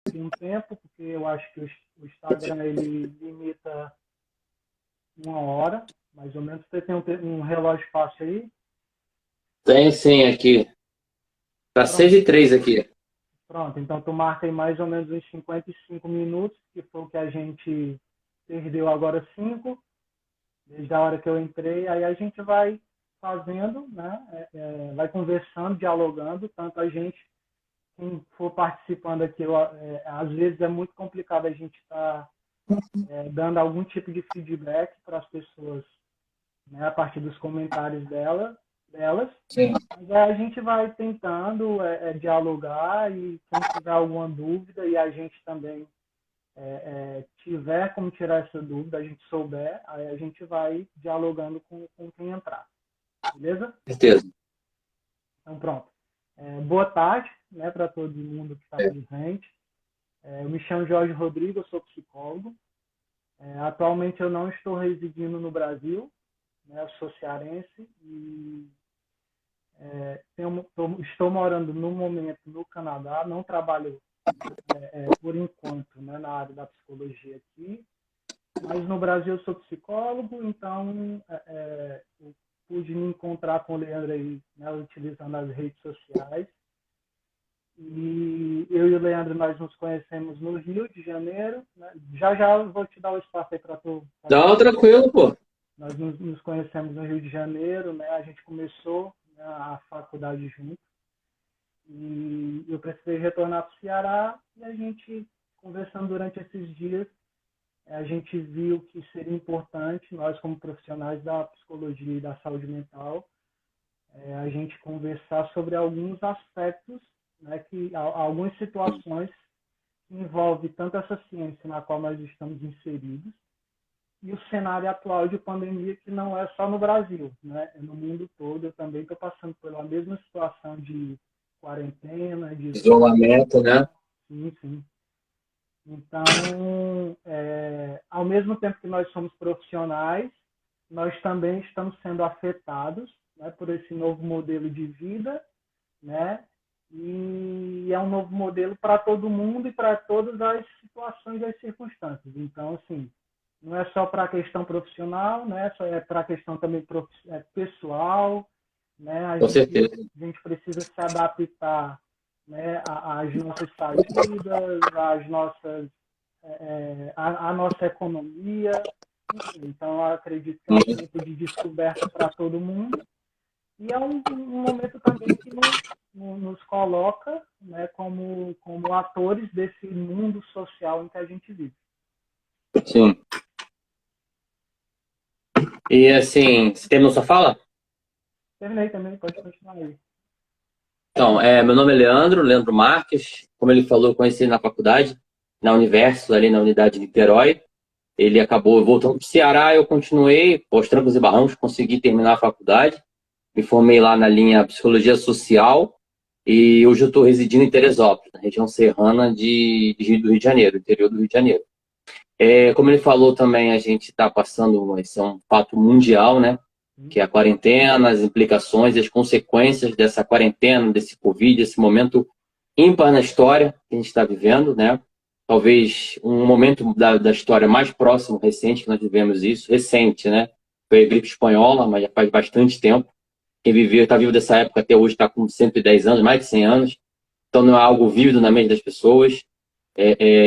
aqui um tempo, porque eu acho que o Instagram ele limita 1 hora, mais ou menos. Você tem um relógio fácil aí? Tem sim aqui. Tá seis Pronto, e três aqui. pronto. Então tu marca aí mais ou menos uns 55 minutos, que foi o que a gente perdeu agora 5, desde a hora que eu entrei. Aí a gente vai fazendo, né? Vai conversando, dialogando, tanto a gente, quem for participando aqui, às vezes é muito complicado a gente estar dando algum tipo de feedback para as pessoas, né, a partir dos comentários delas. Sim. Mas aí a gente vai tentando dialogar, e quem tiver alguma dúvida e a gente também tiver como tirar essa dúvida, a gente souber, aí a gente vai dialogando com quem entrar. Beleza? Certeza. Então, pronto. Boa tarde, né, para todo mundo que está presente. Eu me chamo Jorge Rodrigo, eu sou psicólogo. Atualmente eu não estou residindo no Brasil, né, eu sou cearense e estou morando no momento no Canadá, não trabalho por enquanto, né, na área da psicologia aqui, mas no Brasil eu sou psicólogo, então eu pude me encontrar com o Leandro aí, né, utilizando as redes sociais. E eu e o Leandro, nós nos conhecemos no Rio de Janeiro, né? Já já eu vou te dar o espaço aí para tu. Não, tranquilo, pô. Nós nos conhecemos no Rio de Janeiro, né? A gente começou, né, a faculdade junto. E eu precisei retornar para o Ceará, e a gente, conversando durante esses dias, a gente viu que seria importante, nós como profissionais da psicologia e da saúde mental, a gente conversar sobre alguns aspectos, né, algumas situações que envolvem tanto essa ciência na qual nós estamos inseridos e o cenário atual de pandemia, que não é só no Brasil, né? É no mundo todo. Eu também estou passando pela mesma situação de quarentena, de Isolamento, né? isolamento. Sim, sim. Então, ao mesmo tempo que nós somos profissionais, nós também estamos sendo afetados, né, por esse novo modelo de vida, né? E é um novo modelo para todo mundo e para todas as situações e as circunstâncias. Então, assim, não é só para a questão profissional, né? Só é para a questão também pessoal, né? A Com gente, certeza. a gente precisa se adaptar, né, às nossas saídas, às nossas, à nossa economia. Enfim, então, eu acredito que é um momento de descoberta para todo mundo, e é um momento também que nos coloca, né, como atores desse mundo social em que a gente vive. Sim. E assim, você terminou sua fala? Terminei também, pode continuar aí. Então, meu nome é Leandro Marques. Como ele falou, eu conheci ele na faculdade, na Universo, ali na unidade de Niterói. Ele acabou voltando para o Ceará, eu continuei, aos trancos e barrancos, consegui terminar a faculdade. Me formei lá na linha Psicologia Social e hoje eu estou residindo em Teresópolis, na região serrana do Rio de Janeiro, interior do Rio de Janeiro. Como ele falou também, a gente está passando, esse é um fato mundial, né? Que é a quarentena, as implicações e as consequências dessa quarentena, desse Covid, esse momento ímpar na história que a gente está vivendo, né? Talvez um momento da história mais próximo, recente, que nós vivemos isso, recente, né? Foi a gripe espanhola, mas já faz bastante tempo. Quem viveu, está vivo dessa época até hoje, está com 110 anos, mais de 100 anos. Então não é algo vívido na mente das pessoas.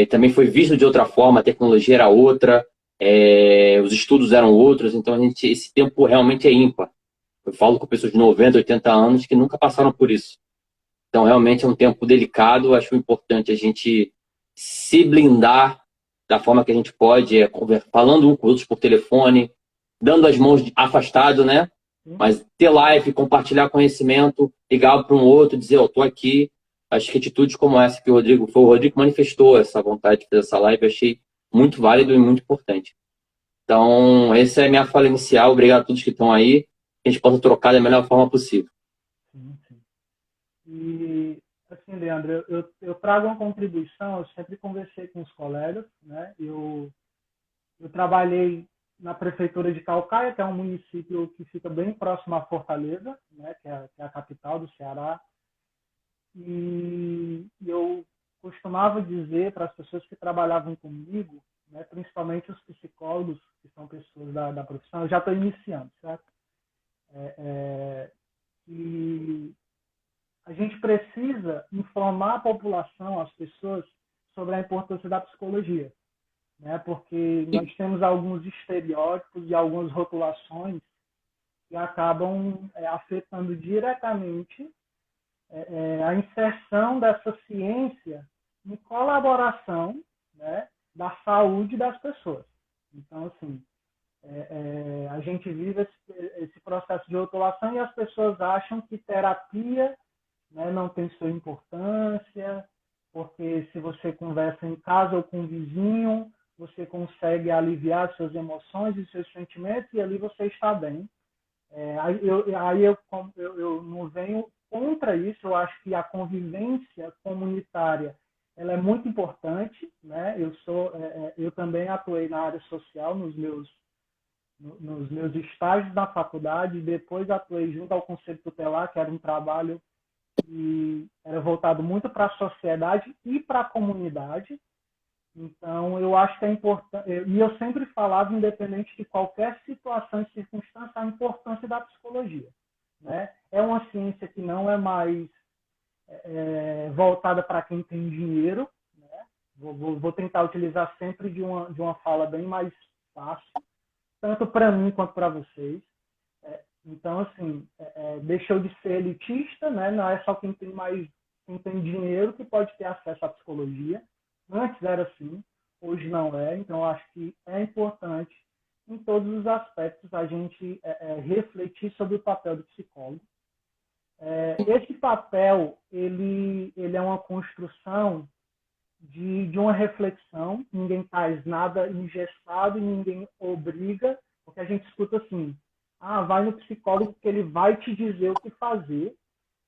Também foi visto de outra forma, a tecnologia era outra, os estudos eram outros, então esse tempo realmente é ímpar. Eu falo com pessoas de 90, 80 anos que nunca passaram por isso. Então realmente é um tempo delicado, acho importante a gente se blindar da forma que a gente pode, falando um com os outros por telefone, dando as mãos afastado, né? Sim, Mas ter live, compartilhar conhecimento, ligar para um outro, dizer, eu tô aqui. Acho que atitudes como essa que o Rodrigo manifestou essa vontade de fazer essa live, eu achei muito válido e muito importante. Então, essa é a minha fala inicial. Obrigado a todos que estão aí. Que a gente possa trocar da melhor forma possível. sim, sim. E, assim, Leandro, eu trago uma contribuição. Eu sempre conversei com os colegas, né? Eu trabalhei na prefeitura de Calcaia, que é um município que fica bem próximo à Fortaleza, né? Que é a capital do Ceará. E eu costumava dizer para as pessoas que trabalhavam comigo, né, principalmente os psicólogos, que são pessoas da profissão, eu já estou iniciando, certo? Que a gente precisa informar a população, as pessoas, sobre a importância da psicologia, né? Porque nós temos alguns estereótipos e algumas rotulações que acabam afetando diretamente a inserção dessa ciência em colaboração, né, da saúde das pessoas. Então, assim, a gente vive esse processo de rotulação e as pessoas acham que terapia, né, não tem sua importância, porque se você conversa em casa ou com um vizinho, você consegue aliviar suas emoções e seus sentimentos e ali você está bem. Aí eu não venho contra isso, eu acho que a convivência comunitária ela é muito importante, né? Eu também atuei na área social nos meus estágios na faculdade, depois atuei junto ao Conselho Tutelar, que era um trabalho que era voltado muito para a sociedade e para a comunidade. Então, eu acho que é importante, e eu sempre falava, independente de qualquer situação e circunstância, a importância da psicologia, né? É uma ciência que não é mais voltada para quem tem dinheiro, né? Vou tentar utilizar sempre de uma fala bem mais fácil, tanto para mim quanto para vocês. Então, assim, deixou de ser elitista, né? Não é só quem tem dinheiro que pode ter acesso à psicologia. Antes era assim, hoje não é. Então, acho que é importante, em todos os aspectos, a gente refletir sobre o papel do psicólogo. Esse papel, ele é uma construção de uma reflexão. Ninguém faz nada engessado e ninguém obriga, porque a gente escuta assim, vai no psicólogo porque ele vai te dizer o que fazer,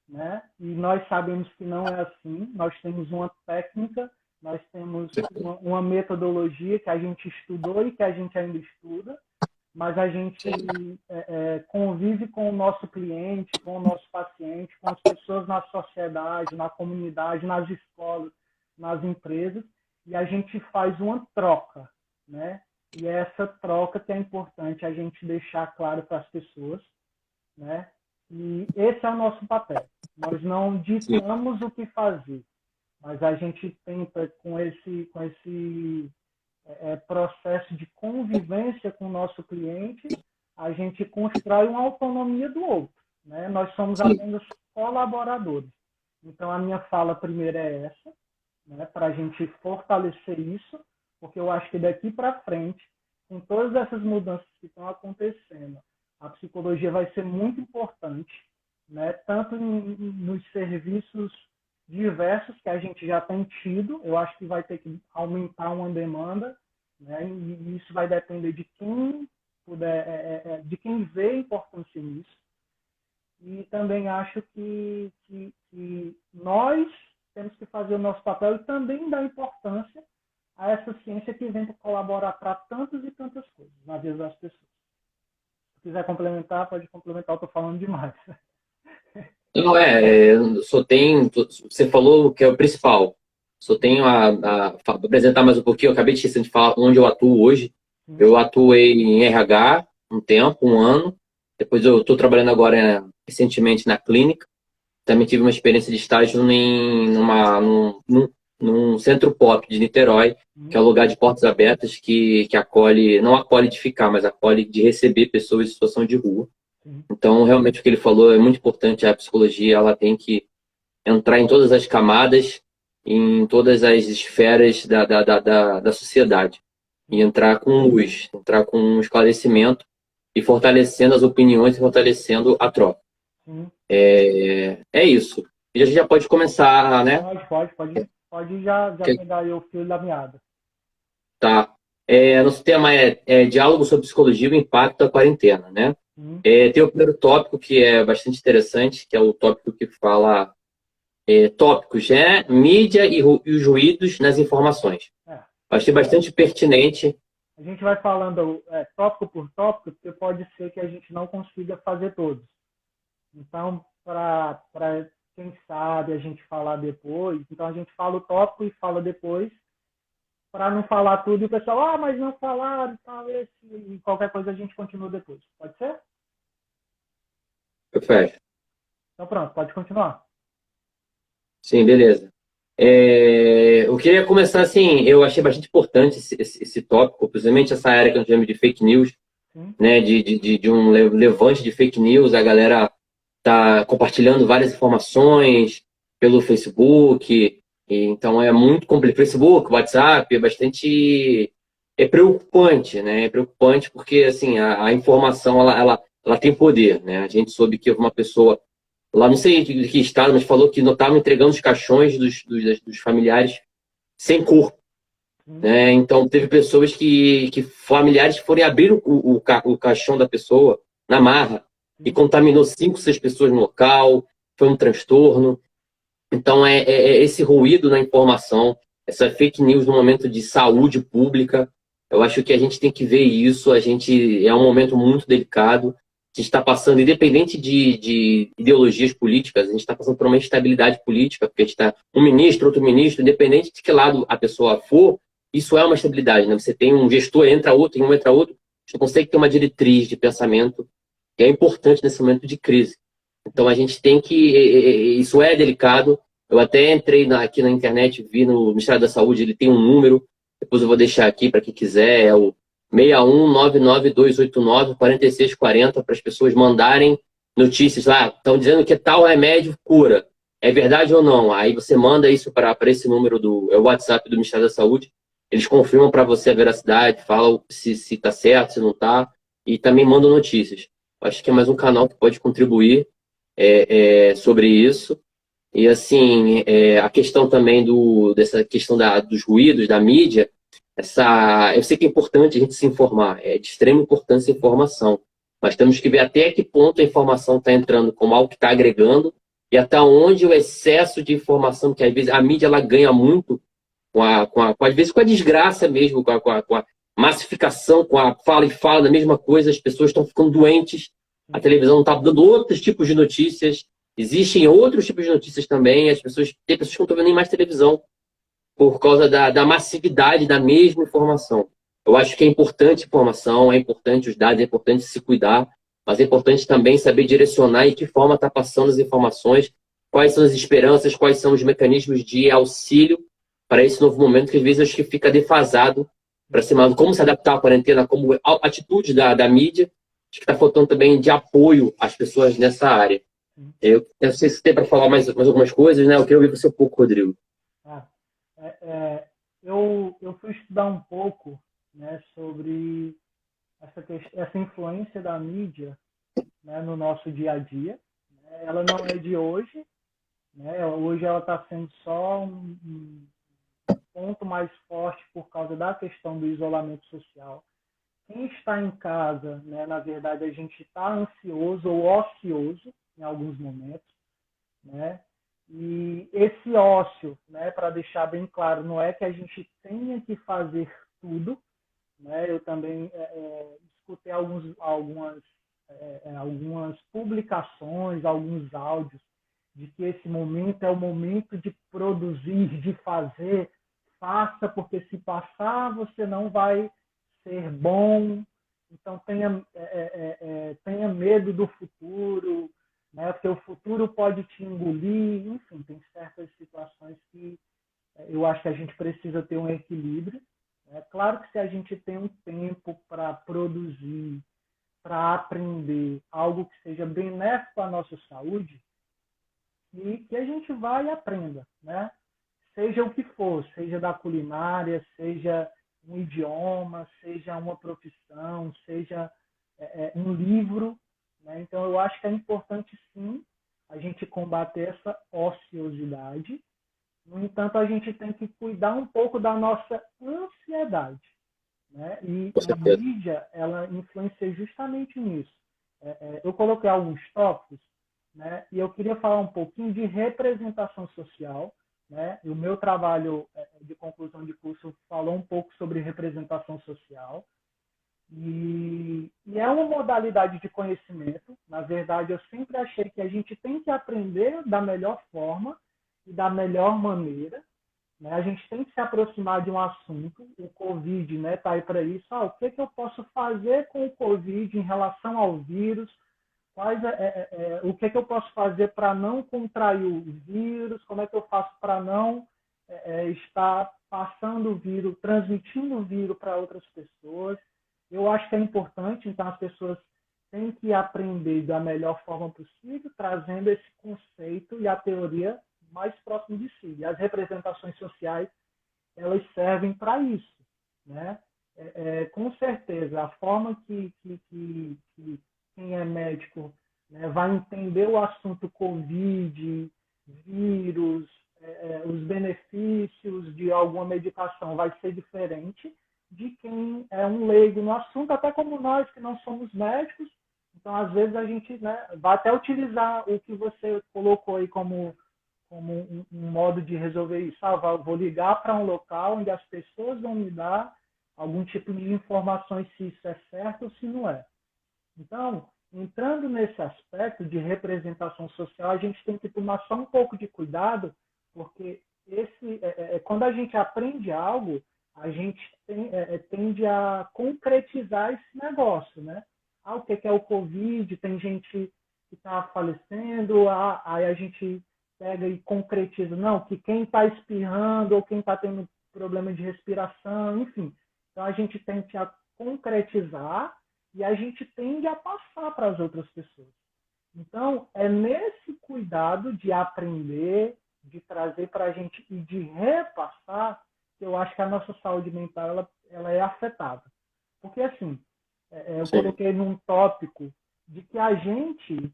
né? E nós sabemos que não é assim. Nós temos uma técnica, nós temos uma metodologia que a gente estudou e que a gente ainda estuda, mas a gente convive com o nosso cliente, com o nosso paciente, com as pessoas na sociedade, na comunidade, nas escolas, nas empresas, e a gente faz uma troca, né? E é essa troca que é importante a gente deixar claro para as pessoas, né? E esse é o nosso papel. Nós não ditamos o que fazer, mas a gente tenta, com esse processo de convivência com o nosso cliente, a gente constrói uma autonomia do outro, né? Nós somos apenas colaboradores. Então, a minha fala primeira é essa, né? Para a gente fortalecer isso, porque eu acho que daqui para frente, com todas essas mudanças que estão acontecendo, a psicologia vai ser muito importante, né? Tanto nos serviços diversos que a gente já tem tido. Eu acho que vai ter que aumentar uma demanda, né? E isso vai depender de quem puder, de quem vê a importância nisso. E também acho que nós temos que fazer o nosso papel e também dar importância a essa ciência que vem para colaborar para tantas e tantas coisas na vida das pessoas. Se quiser complementar, pode complementar, eu estou falando demais. Não, só tem. Você falou que é o principal. Só tenho a apresentar mais um pouquinho. Eu acabei de esquecer de falar onde eu atuo hoje. Eu atuei em RH um tempo, um ano. Depois eu estou trabalhando agora recentemente na clínica. Também tive uma experiência de estágio num centro pop de Niterói, que é um lugar de portas abertas que acolhe, não acolhe de ficar, mas acolhe de receber pessoas em situação de rua. Então, realmente, o que ele falou é muito importante. A psicologia ela tem que entrar em todas as camadas, em todas as esferas da sociedade. E entrar com luz, entrar com um esclarecimento e fortalecendo as opiniões e fortalecendo a troca. É isso. E a gente já pode começar, né? Pode já pegar aí o fio da meada. Tá. Nosso tema é diálogo sobre psicologia e o impacto da quarentena, né? Tem o primeiro tópico que é bastante interessante, que é o tópico que fala tópicos, mídia e os ruídos nas informações. Achei bastante pertinente. A gente vai falando tópico por tópico, porque pode ser que a gente não consiga fazer todos. Então, para quem sabe a gente falar depois. Então a gente fala o tópico e fala depois, para não falar tudo e o pessoal, mas não falaram, talvez, e qualquer coisa a gente continua depois. Pode ser? Perfeito. Então pronto, pode continuar. Sim, beleza. Eu queria começar assim, eu achei bastante importante esse tópico, principalmente essa área que a gente chama de fake news, Sim. né, de um levante de fake news, a galera tá compartilhando várias informações pelo Facebook, então é muito complicado. Facebook, WhatsApp, é preocupante, né? É preocupante porque assim a informação ela tem poder, né? A gente soube que houve uma pessoa lá, não sei de que estado, mas falou que não estavam entregando os caixões dos familiares sem corpo, né? Então teve pessoas que familiares foram abrir o caixão da pessoa na marra e contaminou 5, 6 pessoas no local, foi um transtorno. Então é esse ruído na informação, essa fake news no momento de saúde pública. Eu acho que a gente tem que ver isso. A gente é um momento muito delicado. A gente está passando, independente de ideologias políticas, a gente está passando por uma instabilidade política, porque a gente está um ministro, outro ministro, independente de que lado a pessoa for, isso é uma estabilidade, né? Você tem um gestor, entra outro, um entra outro, você consegue ter uma diretriz de pensamento que é importante nesse momento de crise. Então a gente tem que. Isso é delicado. Eu até entrei aqui na internet, vi no Ministério da Saúde, ele tem um número, depois eu vou deixar aqui para quem quiser, é o 61 99289 4640, para as pessoas mandarem notícias lá. Estão dizendo que tal remédio cura. É verdade ou não? Aí você manda isso para esse número é o WhatsApp do Ministério da Saúde. Eles confirmam para você a veracidade, falam se está certo, se não está, e também mandam notícias. Acho que é mais um canal que pode contribuir sobre isso. E assim, a questão também dessa questão dos ruídos, da mídia, eu sei que é importante a gente se informar, é de extrema importância a informação, mas temos que ver até que ponto a informação está entrando como algo que está agregando e até onde o excesso de informação, que às vezes a mídia ela ganha muito às vezes com a desgraça mesmo, com a massificação, com a fala e fala da mesma coisa, as pessoas estão ficando doentes, a televisão não está dando outros tipos de notícias, existem outros tipos de notícias também, tem pessoas que não estão vendo nem mais televisão por causa da massividade da mesma informação. Eu acho que é importante a informação, é importante os dados, é importante se cuidar, mas é importante também saber direcionar e de que forma está passando as informações, quais são as esperanças, quais são os mecanismos de auxílio para esse novo momento, que às vezes acho que fica defasado para cima, como se adaptar à quarentena, como atitude da mídia, acho que está faltando também de apoio às pessoas nessa área. Eu não sei se tem para falar mais algumas coisas, né? Eu queria ouvir você um pouco, Rodrigo. Eu fui estudar um pouco, né, sobre essa influência da mídia, né, no nosso dia a dia. Né? Ela não é de hoje, né? Hoje ela está sendo só um ponto mais forte por causa da questão do isolamento social. Quem está em casa, né, na verdade, a gente está ansioso ou ocioso em alguns momentos, né? E esse ócio, né, para deixar bem claro, não é que a gente tenha que fazer tudo, né? Eu também escutei algumas publicações, alguns áudios de que esse momento é o momento de produzir, de fazer, faça, porque se passar você não vai ser bom, então tenha medo do futuro, né? Porque o futuro pode te engolir, enfim, tem certas situações que eu acho que a gente precisa ter um equilíbrio. É claro que se a gente tem um tempo para produzir, para aprender algo que seja benéfico à nossa saúde, e que a gente vá e aprenda, né? Seja o que for, seja da culinária, seja um idioma, seja uma profissão, seja um livro, né? Então eu acho que é importante sim a gente combater essa ociosidade. No entanto, a gente tem que cuidar um pouco da nossa ansiedade, né? E Com a certeza. mídia, ela influencia justamente nisso. Eu coloquei alguns tópicos, né? E eu queria falar um pouquinho de representação social, né? E o meu trabalho de conclusão de curso falou um pouco sobre representação social. E é uma modalidade de conhecimento. Na verdade, eu sempre achei que a gente tem que aprender da melhor forma e da melhor maneira, né? A gente tem que se aproximar de um assunto. O Covid, né, tá aí para isso. O que que eu posso fazer com o Covid em relação ao vírus? O que que eu posso fazer para não contrair o vírus? Como é que eu faço para não estar passando o vírus, transmitindo o vírus para outras pessoas? Eu acho que é importante, então as pessoas têm que aprender da melhor forma possível, trazendo esse conceito e a teoria mais próximo de si. E as representações sociais, elas servem para isso, né? Com certeza, a forma que quem é médico, né, vai entender o assunto Covid, vírus, os benefícios de alguma medicação vai ser diferente de quem é um leigo no assunto, até como nós que não somos médicos. Então, às vezes, a gente, né, vai até utilizar o que você colocou aí como um modo de resolver isso. Vou ligar para um local onde as pessoas vão me dar algum tipo de informações se isso é certo ou se não é. Então, entrando nesse aspecto de representação social, a gente tem que tomar só um pouco de cuidado, porque quando a gente aprende algo, a gente tende a concretizar esse negócio, né? O que é o Covid? Tem gente que está falecendo, aí a gente pega e concretiza, não, que quem está espirrando ou quem está tendo problema de respiração, enfim. Então, a gente tende a concretizar e a gente tende a passar para as outras pessoas. Então, é nesse cuidado de aprender, de trazer para a gente e de repassar que eu acho que a nossa saúde mental ela é afetada. Porque, assim, eu coloquei num tópico de que a gente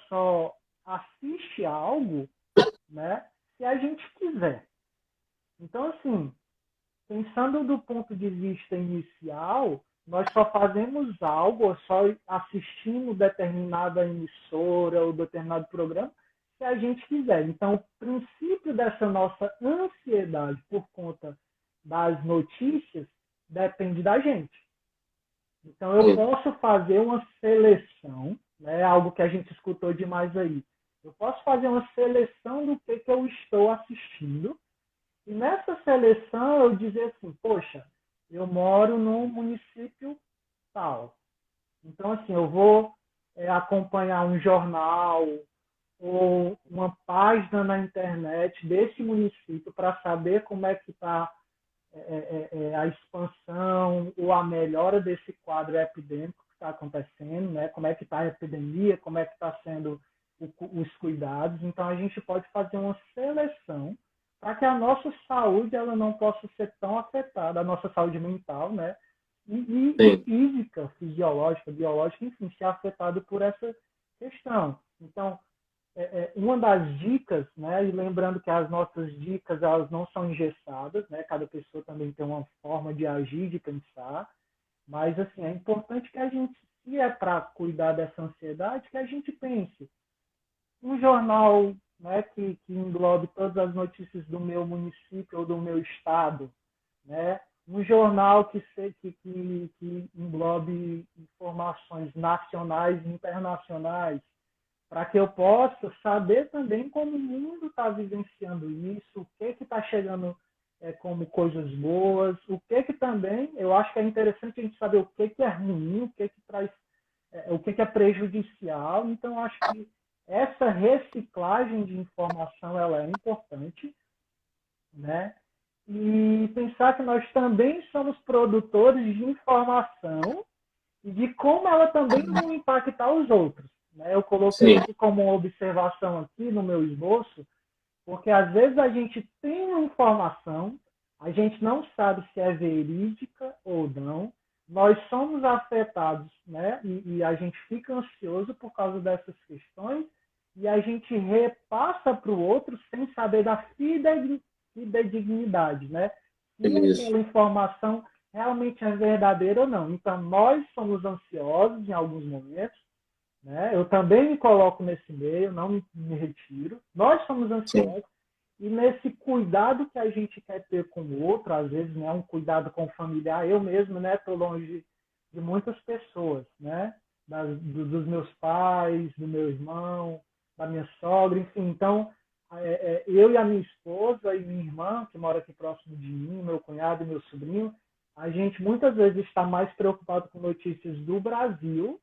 só assiste algo, né, se a gente quiser. Então, assim, pensando do ponto de vista inicial, nós só fazemos algo, só assistimos determinada emissora ou determinado programa se a gente quiser. Então, o princípio dessa nossa ansiedade por conta das notícias depende da gente. Então, eu posso fazer uma seleção, né, algo que a gente escutou demais aí. Eu posso fazer uma seleção do que eu estou assistindo. E nessa seleção eu dizer assim, poxa, eu moro num município tal. Então, assim, eu vou acompanhar um jornal ou uma página na internet desse município para saber como é que está a expansão ou a melhora desse quadro epidêmico que está acontecendo, né? Como é que está a epidemia, como é que está sendo os cuidados. Então, a gente pode fazer uma seleção para que a nossa saúde ela não possa ser tão afetada, a nossa saúde mental, né? E física, fisiológica, biológica, enfim, ser afetado por essa questão. Então, uma das dicas, né, e lembrando que as nossas dicas elas não são engessadas, né, cada pessoa também tem uma forma de agir, de pensar, mas assim, é importante que a gente, se é para cuidar dessa ansiedade, que a gente pense. Um jornal, né, que englobe todas as notícias do meu município ou do meu estado, né? Um jornal que englobe informações nacionais e internacionais, para que eu possa saber também como o mundo está vivenciando isso, o que está chegando como coisas boas, o que também, eu acho que é interessante a gente saber o que é ruim, o que traz, o que é prejudicial. Então, eu acho que essa reciclagem de informação ela é importante, né? E pensar que nós também somos produtores de informação e de como ela também vai impactar os outros. Né? Eu coloquei isso como uma observação aqui no meu esboço, porque às vezes a gente tem uma informação, a gente não sabe se é verídica ou não, nós somos afetados, né? E a gente fica ansioso por causa dessas questões e a gente repassa para o outro sem saber da fidedignidade, né? Se aquela informação realmente é verdadeira ou não. Então, nós somos ansiosos em alguns momentos, né? Eu também me coloco nesse meio, não me retiro. Nós somos ansiosos E nesse cuidado que a gente quer ter com o outro, às vezes, né, um cuidado com o familiar, eu mesmo, né, estou longe de muitas pessoas, né, dos meus pais, do meu irmão, da minha sogra, enfim. Então, eu e a minha esposa e minha irmã, que mora aqui próximo de mim, meu cunhado e meu sobrinho, a gente muitas vezes está mais preocupado com notícias do Brasil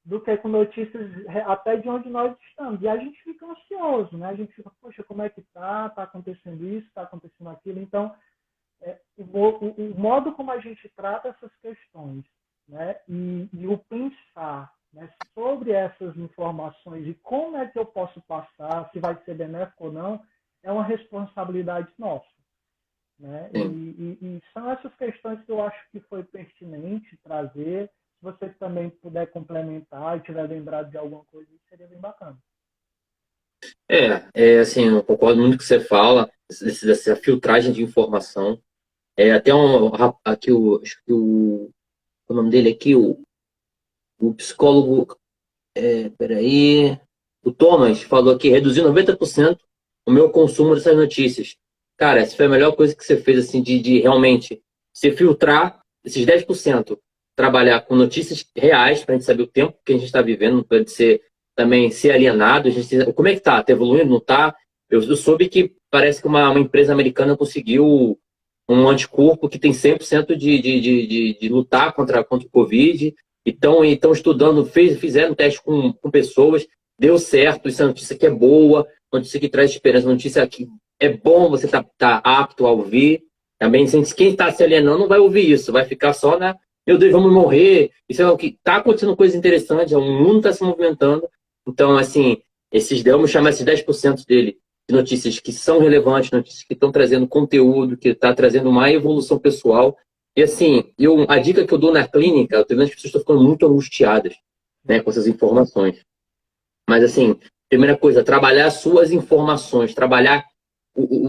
do que com notícias até de onde nós estamos. E a gente fica ansioso, né? A gente fica, poxa, como é que tá? Tá acontecendo isso, tá acontecendo aquilo. Então, o modo como a gente trata essas questões, né? E o pensar, né, sobre essas informações e como é que eu posso passar, se vai ser benéfico ou não, é uma responsabilidade nossa. Né? E são essas questões que eu acho que foi pertinente trazer. Se você também puder complementar e tiver lembrado de alguma coisa, seria bem bacana. Assim, eu concordo muito com o que você fala, dessa filtragem de informação. Até aqui acho que o nome dele aqui, o psicólogo, peraí, o Thomas falou aqui, reduzir 90% o meu consumo dessas notícias. Cara, essa foi a melhor coisa que você fez, assim, de realmente se filtrar esses 10%, trabalhar com notícias reais, para a gente saber o tempo que a gente está vivendo, não pode ser também ser alienado. Como é que tá? Tá evoluindo? Não tá? Eu soube que parece que uma empresa americana conseguiu um anticorpo que tem 100% de lutar contra o Covid. Então estudando, fizeram teste com pessoas, deu certo. Isso é notícia que é boa, notícia que traz esperança, notícia que é bom você tá apto a ouvir. Também, quem está se alienando não vai ouvir isso, vai ficar só na, meu Deus, vamos morrer. Isso é o que está acontecendo, coisa interessante, o mundo está se movimentando. Então, assim, vamos chamar esses 10% dele de notícias que são relevantes, notícias que estão trazendo conteúdo, que está trazendo uma evolução pessoal. E assim, a dica que eu dou na clínica, eu tô vendo as pessoas estão ficando muito angustiadas, né, com essas informações. Mas assim, primeira coisa, trabalhar as suas informações, trabalhar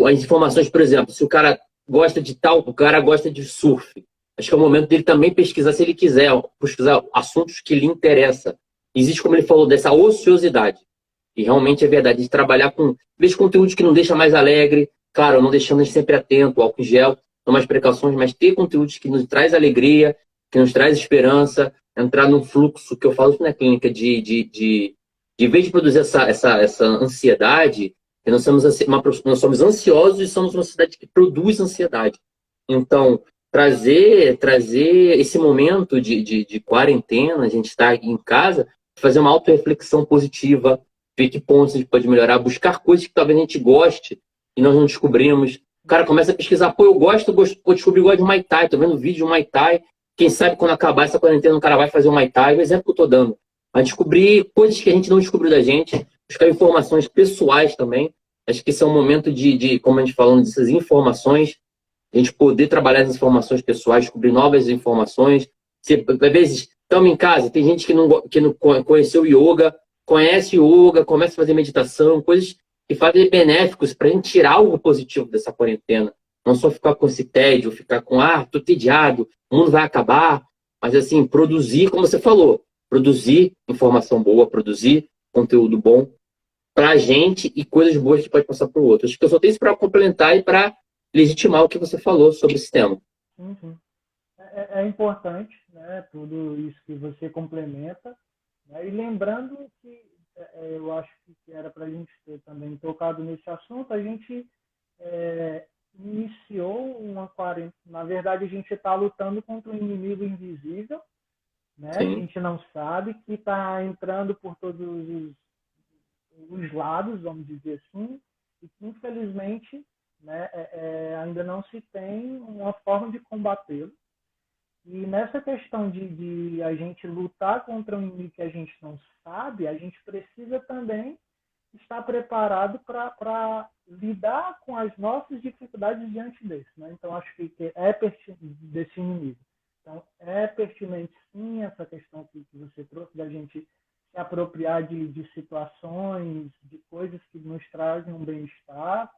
as informações, por exemplo, se o cara gosta de tal, o cara gosta de surf. Acho que é o momento dele também pesquisar, se ele quiser, pesquisar assuntos que lhe interessam. Existe, como ele falou, dessa ociosidade. E realmente é verdade, de trabalhar com veja conteúdos que não deixa mais alegre, claro, não deixando a gente sempre atento, álcool em gel, tomar as precauções, mas ter conteúdos que nos traz alegria, que nos traz esperança, entrar num fluxo que eu falo na clínica de vez de produzir essa ansiedade, nós somos ansiosos e somos uma sociedade que produz ansiedade. Então, trazer esse momento de quarentena, a gente está em casa, fazer uma autorreflexão positiva, ver que pontos a gente pode melhorar, buscar coisas que talvez a gente goste e nós não descobrimos. O cara começa a pesquisar, pô, eu gosto, vou descobrir igual de Muay Thai, tô vendo vídeo de Muay Thai, quem sabe quando acabar essa quarentena o cara vai fazer o Muay Thai, o exemplo que eu tô dando. Vai descobrir coisas que a gente não descobriu da gente, buscar informações pessoais também. Acho que esse é um momento como a gente falando dessas informações, a gente poder trabalhar as informações pessoais, descobrir novas informações. Às vezes, estamos em casa, tem gente que não conheceu yoga, conhece yoga, começa a fazer meditação, coisas que fazem benéficos para a gente tirar algo positivo dessa quarentena. Não só ficar com esse tédio, ficar com, tô tediado, o mundo vai acabar. Mas, assim, produzir, como você falou, produzir informação boa, produzir conteúdo bom para a gente e coisas boas que pode passar para o outro. Acho que eu só tenho isso para complementar e para legitimar o que você falou sobre esse tema. Uhum. É importante, né, tudo isso que você complementa, né, e lembrando que eu acho que era para a gente ter também tocado nesse assunto, a gente iniciou uma quarentena. Na verdade, a gente está lutando contra um inimigo invisível, né, que a Sim. gente não sabe, que está entrando por todos os lados, vamos dizer assim, e que infelizmente, né, ainda não se tem uma forma de combatê-lo. E nessa questão de a gente lutar contra um inimigo que a gente não sabe, a gente precisa também estar preparado para lidar com as nossas dificuldades diante desse. Né? Então, acho que é desse inimigo. Então, é pertinente, sim, essa questão que você trouxe, da gente se apropriar de situações, de coisas que nos trazem um bem-estar.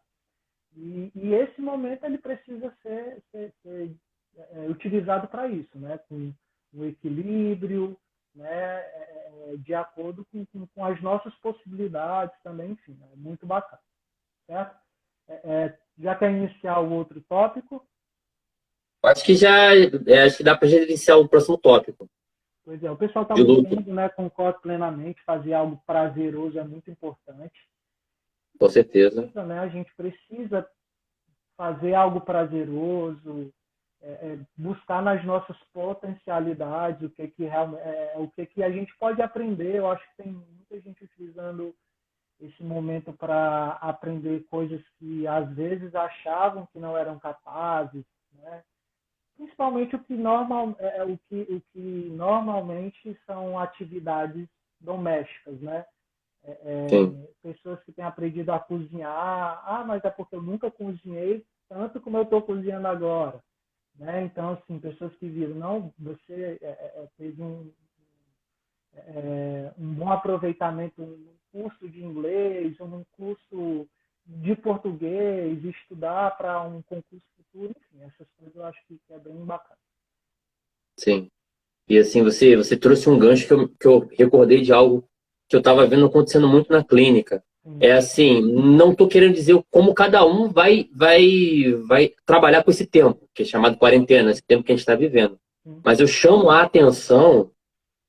E esse momento ele precisa ser utilizado para isso, né? Com um equilíbrio, né? De acordo com as nossas possibilidades também, enfim, é muito bacana, certo? Já quer iniciar o outro tópico? Acho que acho que dá para iniciar o próximo tópico, Pois é, o pessoal está de luto, ouvindo, né? Concordo plenamente, fazer algo prazeroso é muito importante. com certeza. Né? A gente precisa fazer algo prazeroso, buscar nas nossas potencialidades o que a gente pode aprender. Eu acho que tem muita gente utilizando esse momento para aprender coisas que às vezes achavam que não eram capazes, né? Principalmente o que normalmente são atividades domésticas, né? Sim, Pessoas que têm aprendido a cozinhar, mas é porque eu nunca cozinhei tanto como eu estou cozinhando agora, né? Então, assim, pessoas que viram, não, você teve um bom aproveitamento num curso de inglês ou num curso de português, estudar para um concurso futuro, enfim, essas coisas eu acho que é bem bacana. sim. E assim, você trouxe um gancho que eu recordei de algo que eu estava vendo acontecendo muito na clínica. Sim, É assim, não estou querendo dizer como cada um vai trabalhar com esse tempo, que é chamado quarentena, esse tempo que a gente está vivendo. sim, Mas eu chamo a atenção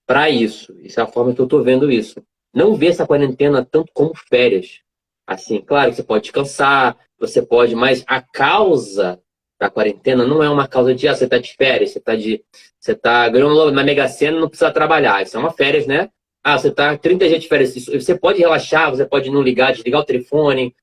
para isso. Isso é a forma que eu estou vendo isso. Não ver essa quarentena tanto como férias. Assim, claro que você pode descansar, você pode, mas a causa da quarentena não é uma causa de você tá de férias, você tá ganhando na Mega Sena, não precisa trabalhar. Isso é uma férias, né? Você tá 30 dias de férias. Você pode relaxar, você pode não ligar, desligar o telefone,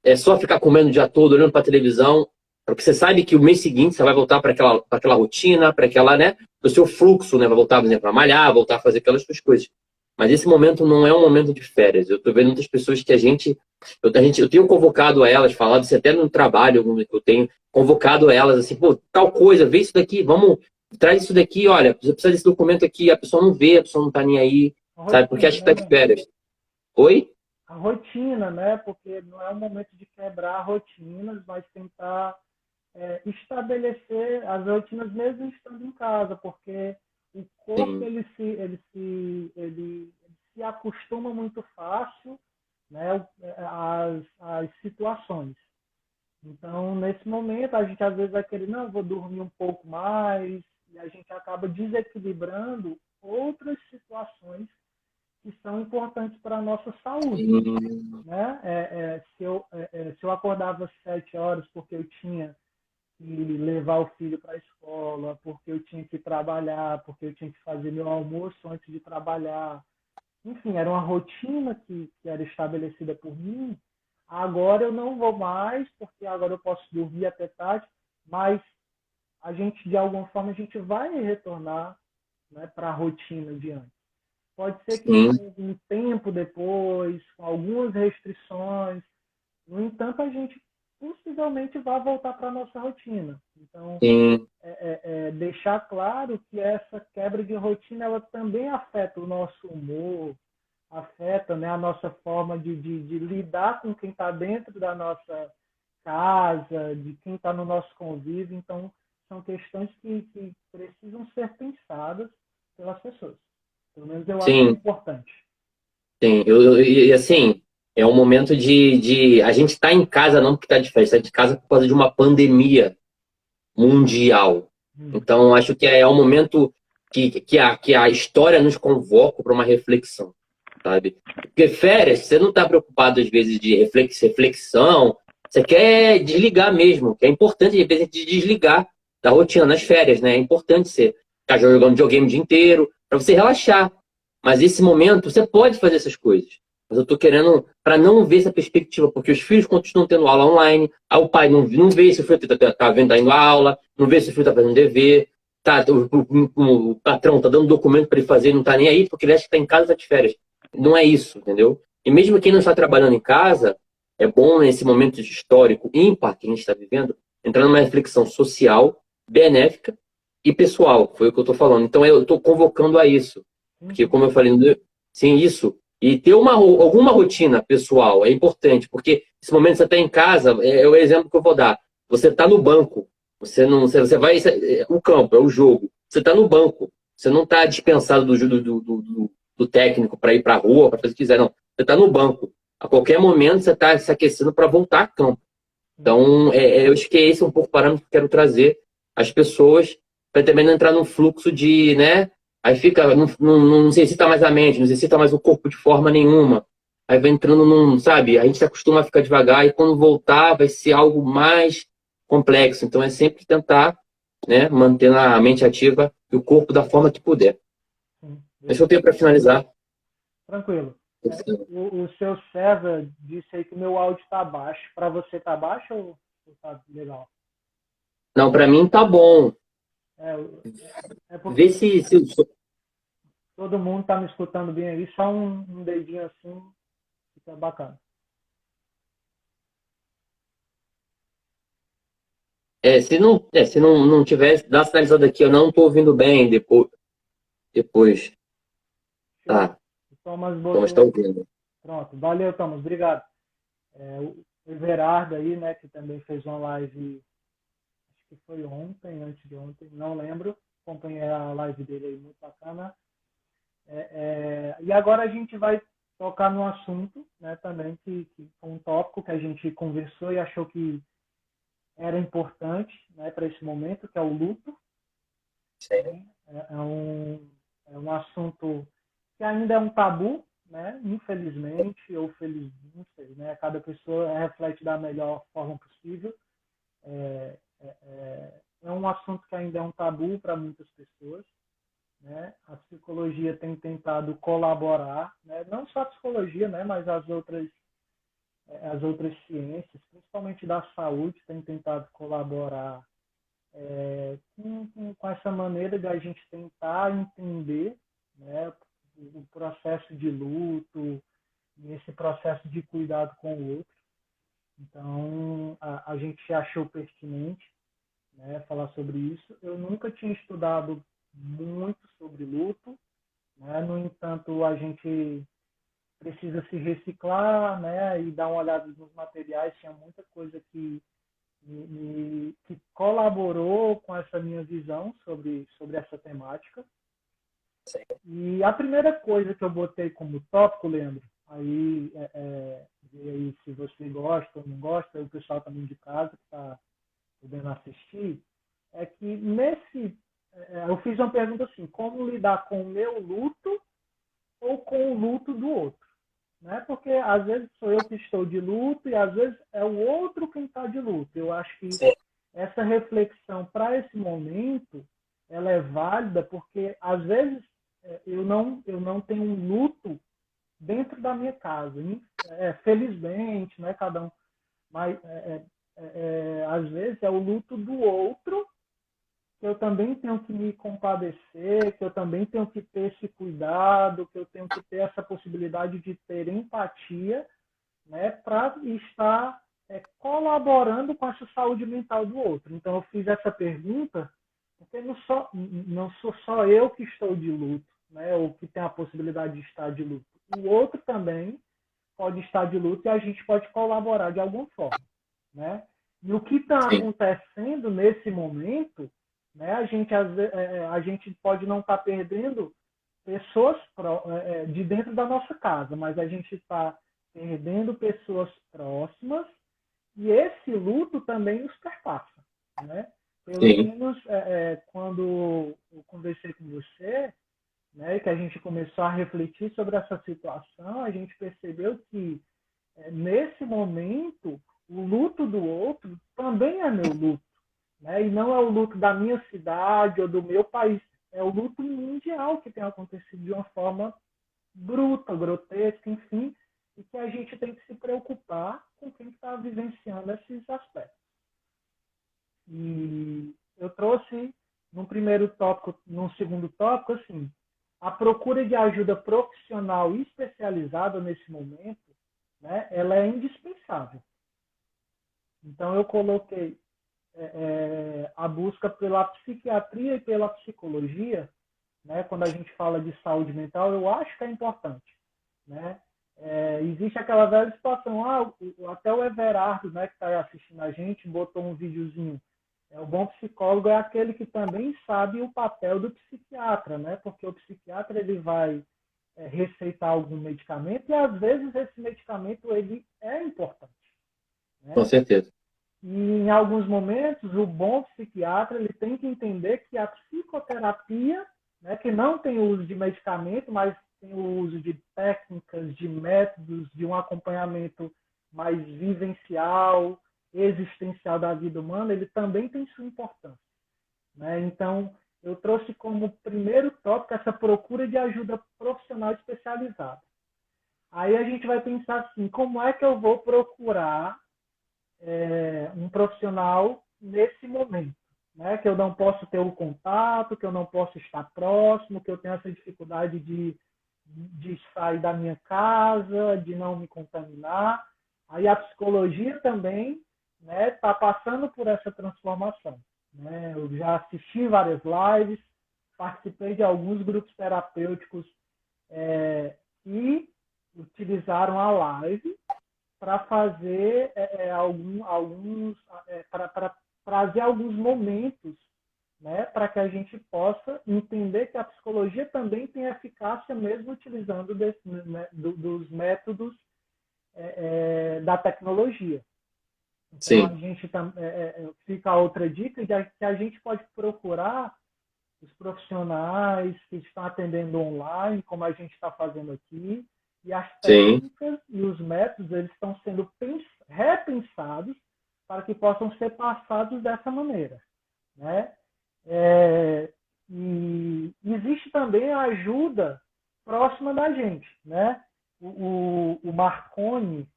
é só ficar comendo o dia todo, olhando para televisão, porque você sabe que o mês seguinte você vai voltar para aquela rotina, para aquela, né, o seu fluxo, né, vai voltar, por exemplo, a malhar, voltar a fazer aquelas suas coisas. Mas esse momento não é um momento de férias. Eu estou vendo muitas pessoas que eu tenho convocado a elas, falado isso até no trabalho que eu tenho, convocado a elas assim, pô, tal coisa, vê isso daqui, vamos, traz isso daqui, olha, você precisa desse documento aqui, a pessoa não vê, a pessoa não está nem aí, a sabe, porque rotina, acha que está né, de Leandro? férias. Oi? A rotina, né? Porque não é o momento de quebrar rotinas, mas tentar estabelecer as rotinas mesmo estando em casa, porque o corpo Sim, ele se acostuma muito fácil, né, às situações. Então, nesse momento, a gente às vezes vai querer, não, vou dormir um pouco mais, e a gente acaba desequilibrando outras situações que são importantes para a nossa saúde. sim, Né? Se eu acordava às 7 horas porque eu tinha que levar o filho para a escola, porque eu tinha que trabalhar, porque eu tinha que fazer meu almoço antes de trabalhar. Enfim, era uma rotina que era estabelecida por mim. Agora eu não vou mais, porque agora eu posso dormir até tarde, mas a gente, de alguma forma, a gente vai retornar, né, para a rotina de antes. Pode ser que sim. um tempo depois, com algumas restrições, no entanto, a gente possivelmente vai voltar para a nossa rotina. Então, Sim, deixar claro que essa quebra de rotina ela também afeta o nosso humor, afeta, né, a nossa forma de lidar com quem está dentro da nossa casa, de quem está no nosso convívio. Então, são questões que precisam ser pensadas pelas pessoas. Pelo menos eu acho sim, importante. sim. E assim, é um momento a gente está em casa não porque está de férias, está de casa por causa de uma pandemia mundial. Hum. Então, acho que é um momento que a história nos convoca para uma reflexão, sabe? Porque férias, você não está preocupado às vezes de reflexão, você quer desligar mesmo, que é importante às vezes de desligar da rotina nas férias, né? É importante você ficar jogando videogame o dia inteiro para você relaxar. Mas esse momento você pode fazer essas coisas. Mas eu estou querendo para não ver essa perspectiva, porque os filhos continuam tendo aula online, aí o pai não vê se o filho está vendo, tá indo à aula, não vê se o filho está fazendo dever, o patrão está dando documento para ele fazer e não está nem aí, porque ele acha que está em casa, está de férias. Não é isso, entendeu? E mesmo quem não está trabalhando em casa, é bom nesse momento histórico ímpar que a gente está vivendo, entrar numa reflexão social, benéfica e pessoal. Foi o que eu estou falando. Então eu estou convocando a isso. Sim, Porque, sim. como eu falei, sim, isso. E ter alguma rotina pessoal é importante, porque esse momento você está em casa, é o exemplo que eu vou dar. Você está no banco, você não, você vai, o campo, é o jogo. Você está no banco, você não está dispensado do técnico para ir para a rua, para fazer o que quiser, não. Você está no banco. A qualquer momento você está se aquecendo para voltar a campo. sim, Então, eu acho que esse é um pouco o parâmetro que eu quero trazer as pessoas para também não entrar num fluxo de, né? Aí fica, não exercita mais a mente, não exercita mais o corpo de forma nenhuma. Aí vai entrando num, sabe? A gente se acostuma a ficar devagar e quando voltar vai ser algo mais complexo. Então, é sempre tentar, né, manter a mente ativa e o corpo da forma que puder. sim, Mas eu beleza. tenho para finalizar. Tranquilo. O seu César disse aí que o meu áudio está baixo. Para você tá baixo ou tá legal? Não, para mim tá bom. É, é Vê porque se todo mundo está me escutando bem aí, só um dedinho assim fica bacana. se não tivesse, dá uma sinalizada aqui, eu não estou ouvindo bem depois. Show. Tá, O Thomas então está botou. ouvindo. Pronto, valeu, Thomas, obrigado. O Everardo aí, né, que também fez uma live, acho que foi ontem, antes de ontem, não lembro. Acompanhei a live dele aí, muito bacana. E agora a gente vai tocar no assunto, né, também, que foi um tópico que a gente conversou e achou que era importante, né, para esse momento, que é o luto. Sim. Né? É um assunto que ainda é um tabu, né? Infelizmente ou felizmente, não sei, né? Cada pessoa reflete da melhor forma possível. É um assunto que ainda é um tabu para muitas pessoas, né? A psicologia tem tentado colaborar, né? Não só a psicologia, né? Mas as outras ciências, principalmente da saúde, têm tentado colaborar com essa maneira de a gente tentar entender, né, o processo de luto e esse processo de cuidado com o outro. Então, a gente achou pertinente, né, falar sobre isso. Eu nunca tinha estudado muito sobre luto, né? No entanto, a gente precisa se reciclar, né, e dar uma olhada nos materiais. Tinha muita coisa que colaborou com essa minha visão sobre essa temática. E a primeira coisa que eu botei como tópico, Leandro, aí, vê aí se você gosta ou não gosta, o pessoal também de casa que está podendo assistir, é que eu fiz uma pergunta assim, como lidar com o meu luto ou com o luto do outro? Né? Porque às vezes sou eu que estou de luto e às vezes é o outro quem está de luto. Eu acho que Sim, essa reflexão para esse momento ela é válida porque às vezes eu não tenho um luto dentro da minha casa. Felizmente, né, cada um, mas às vezes é o luto do outro que eu também tenho que me compadecer, que eu também tenho que ter esse cuidado, que eu tenho que ter essa possibilidade de ter empatia, né, para estar colaborando com essa saúde mental do outro. Então, eu fiz essa pergunta porque não sou só eu que estou de luto, né, ou que tem a possibilidade de estar de luto. O outro também pode estar de luto e a gente pode colaborar de alguma forma, né? E o que está sim, acontecendo nesse momento, né? A gente pode não estar perdendo pessoas de dentro da nossa casa, mas a gente está perdendo pessoas próximas e esse luto também nos perpassa, né? Pelo sim, menos quando eu conversei com você, né, que a gente começou a refletir sobre essa situação, a gente percebeu que nesse momento o luto do outro também é meu luto, né? E não é o luto da minha cidade ou do meu país, é o luto mundial que tem acontecido de uma forma bruta, grotesca, enfim, e que a gente tem que se preocupar com quem está vivenciando esses aspectos. E eu trouxe num primeiro tópico, num segundo tópico, assim, a procura de ajuda profissional especializada nesse momento, né, ela é indispensável. Então eu coloquei a busca pela psiquiatria e pela psicologia, né, quando a gente fala de saúde mental, eu acho que é importante, né? Existe aquela velha situação, até o Everardo, né, que está assistindo a gente, botou um videozinho. O bom psicólogo é aquele que também sabe o papel do psiquiatra, né? Porque o psiquiatra ele vai receitar algum medicamento e às vezes esse medicamento ele é importante, com né? certeza. E em alguns momentos, o bom psiquiatra ele tem que entender que a psicoterapia, né, que não tem o uso de medicamento, mas tem o uso de técnicas, de métodos, de um acompanhamento mais vivencial, existencial da vida humana, ele também tem sua importância, né? Então, eu trouxe como primeiro tópico essa procura de ajuda profissional especializada. Aí a gente vai pensar assim, como é que eu vou procurar um profissional nesse momento, né? Que eu não posso ter o contato, que eu não posso estar próximo, que eu tenho essa dificuldade de sair da minha casa, de não me contaminar. Aí a psicologia também, né, está passando por essa transformação, né? Eu já assisti várias lives, participei de alguns grupos terapêuticos que utilizaram a live para fazer para trazer alguns momentos, né, para que a gente possa entender que a psicologia também tem eficácia mesmo utilizando dos métodos da tecnologia. Então, a gente fica a outra dica de que a gente pode procurar os profissionais que estão atendendo online, como a gente está fazendo aqui, e as técnicas e os métodos eles estão sendo repensados para que possam ser passados dessa maneira, né? E existe também a ajuda próxima da gente, né? O Marconi,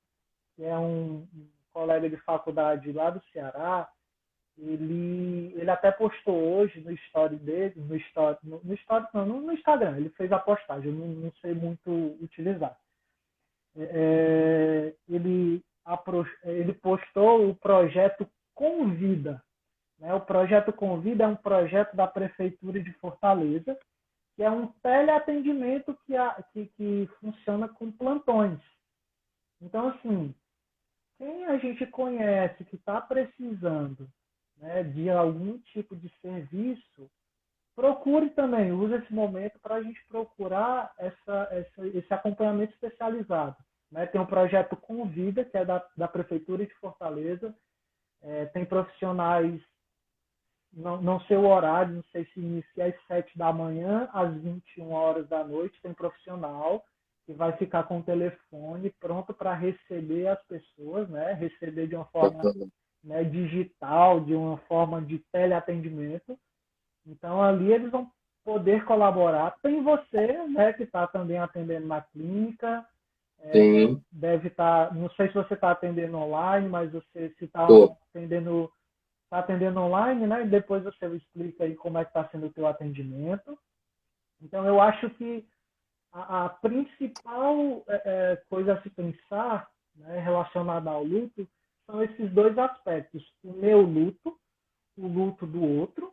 que é um colega de faculdade lá do Ceará, ele até postou hoje no story dele, no Instagram, ele fez a postagem, eu não sei muito utilizar. Ele postou o projeto Convida, né? O projeto Convida é um projeto da Prefeitura de Fortaleza, que é um teleatendimento que funciona com plantões. Então, assim, quem a gente conhece que está precisando, né, de algum tipo de serviço, procure também, use esse momento para a gente procurar esse acompanhamento especializado, né? Tem um projeto Convida, que é da Prefeitura de Fortaleza, tem profissionais, não sei o horário, não sei se inicia às 7 da manhã, às 21 horas da noite, tem profissional que vai ficar com o telefone pronto para receber as pessoas, né? Receber de uma forma, né, digital, de uma forma de teleatendimento. Então, ali eles vão poder colaborar. Tem você, né, que está também atendendo na clínica. Deve estar, não sei se você está atendendo online, mas você se está atendendo online, né? E depois você explica aí como é que está sendo o teu atendimento. Então, eu acho que a principal coisa a se pensar, né, relacionada ao luto são esses dois aspectos: o meu luto, o luto do outro,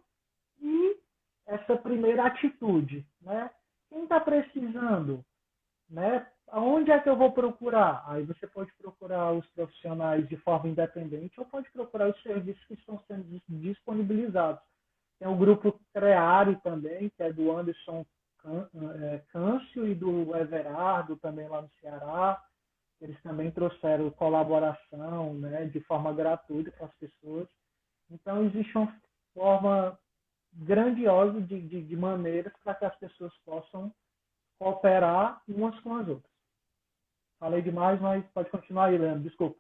e essa primeira atitude, né? Quem está precisando, né? Aonde é que eu vou procurar? Aí você pode procurar os profissionais de forma independente ou pode procurar os serviços que estão sendo disponibilizados. Tem o grupo CREARE também, que é do Anderson Câncio e do Everardo, também lá no Ceará. Eles também trouxeram colaboração, né, de forma gratuita para as pessoas. Então, existe uma forma grandiosa de maneiras para que as pessoas possam cooperar umas com as outras. Falei demais, mas pode continuar aí, Leandro. Desculpa.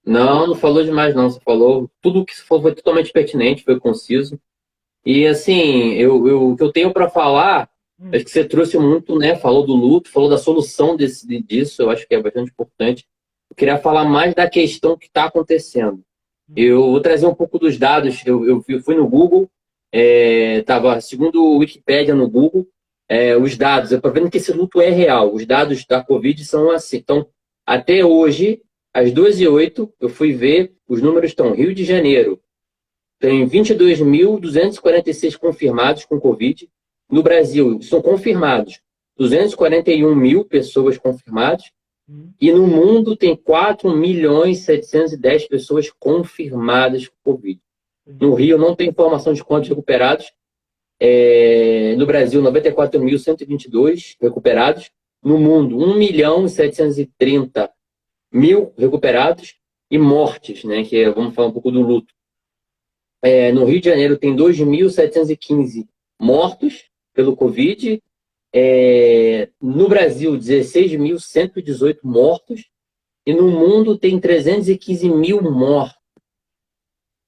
Não falou demais, não. Você falou tudo o que você falou foi totalmente pertinente, foi conciso. E assim, o que eu tenho para falar, acho que você trouxe muito, né? Falou do luto, falou da solução disso, eu acho que é bastante importante. Eu queria falar mais da questão que está acontecendo. Eu vou trazer um pouco dos dados. Eu fui no Google, segundo o Wikipédia no Google, os dados, eu estou vendo que esse luto é real. Os dados da Covid são assim. Então, até hoje, às 2h08, eu fui ver, os números estão: Rio de Janeiro tem 22.246 confirmados com Covid. No Brasil, são confirmados 241 mil pessoas confirmadas. E no mundo tem 4.710 pessoas confirmadas com Covid. No Rio não tem informação de quantos recuperados. No Brasil, 94.122 recuperados. No mundo, 1.730.000 recuperados. e mortes, né? Vamos falar um pouco do luto. No Rio de Janeiro tem 2.715 mortos pelo Covid. No Brasil, 16.118 mortos. E no mundo tem 315 mil mortos.